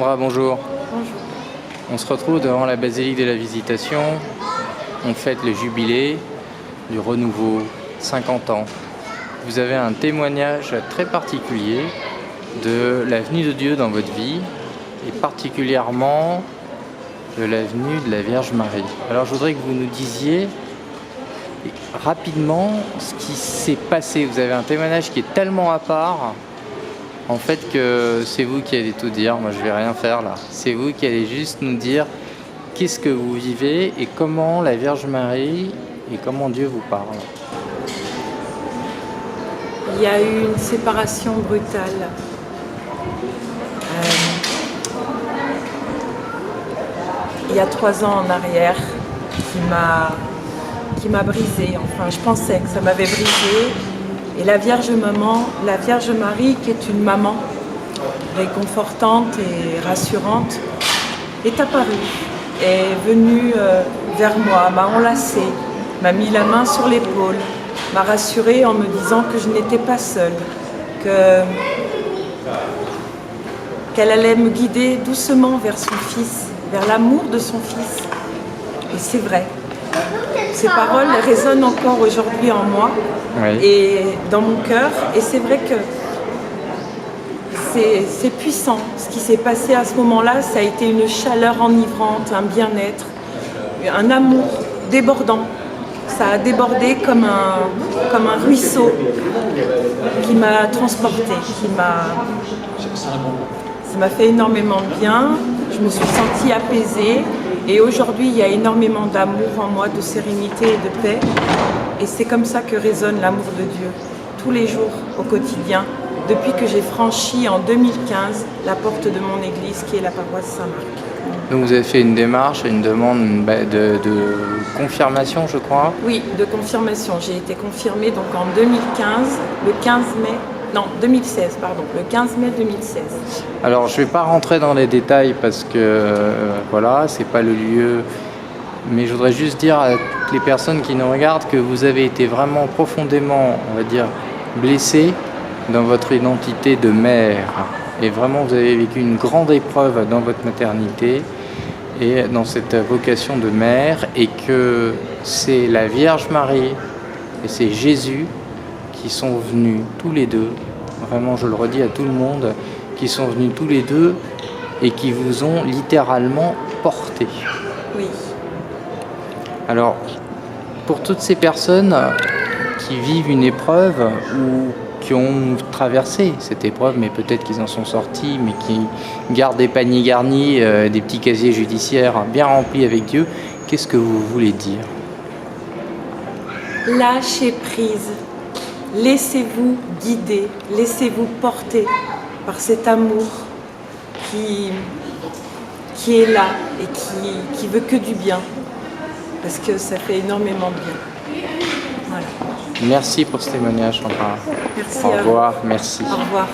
Sandra, bonjour. Bonjour. On se retrouve devant la basilique de la Visitation. On fête le jubilé du renouveau, 50 ans. Vous avez un témoignage très particulier de la venue de Dieu dans votre vie et particulièrement de la venue de la Vierge Marie. Alors je voudrais que vous nous disiez rapidement ce qui s'est passé. Vous avez un témoignage qui est tellement à part en fait que c'est vous qui allez tout dire. Moi je vais rien faire là. C'est vous qui allez juste nous dire qu'est-ce que vous vivez et comment la Vierge Marie et comment Dieu vous parle. Il y a eu une séparation brutale. Il y a 3 ans en arrière qui m'a brisée. Enfin, je pensais que ça m'avait brisée. Et la Vierge Marie, qui est une maman réconfortante et rassurante, est apparue, est venue vers moi, m'a enlacée, m'a mis la main sur l'épaule, m'a rassurée en me disant que je n'étais pas seule, qu'elle allait me guider doucement vers son fils, vers l'amour de son fils. Et c'est vrai. Ces paroles résonnent encore aujourd'hui en moi, oui, et dans mon cœur. Et c'est vrai que c'est puissant. Ce qui s'est passé à ce moment-là, ça a été une chaleur enivrante, un bien-être, un amour débordant. Ça a débordé comme un ruisseau qui m'a transportée, ça m'a fait énormément de bien. Je me suis sentie apaisée. Et aujourd'hui, il y a énormément d'amour en moi, de sérénité et de paix. Et c'est comme ça que résonne l'amour de Dieu, tous les jours, au quotidien, depuis que j'ai franchi en 2015 la porte de mon église, qui est la paroisse Saint-Marc. Donc vous avez fait une démarche, une demande de confirmation, je crois. Oui, de confirmation. J'ai été confirmée donc en 2015, le 15 mai. Non, 2016, pardon, le 15 mai 2016. Alors, je ne vais pas rentrer dans les détails parce que, voilà, c'est pas le lieu. Mais je voudrais juste dire à toutes les personnes qui nous regardent que vous avez été vraiment profondément, on va dire, blessés dans votre identité de mère. Et vraiment, vous avez vécu une grande épreuve dans votre maternité et dans cette vocation de mère. Et que c'est la Vierge Marie et c'est Jésus qui sont venus tous les deux, vraiment je le redis à tout le monde, qui sont venus tous les deux et qui vous ont littéralement porté. Oui. Alors, pour toutes ces personnes qui vivent une épreuve ou qui ont traversé cette épreuve, mais peut-être qu'ils en sont sortis, mais qui gardent des paniers garnis, des petits casiers judiciaires bien remplis avec Dieu, qu'est-ce que vous voulez dire? Lâchez prise. Laissez-vous guider, laissez-vous porter par cet amour qui est là et qui veut que du bien, parce que ça fait énormément de bien. Voilà. Merci pour ce témoignage, Sandra. Merci. Au revoir, merci. Au revoir.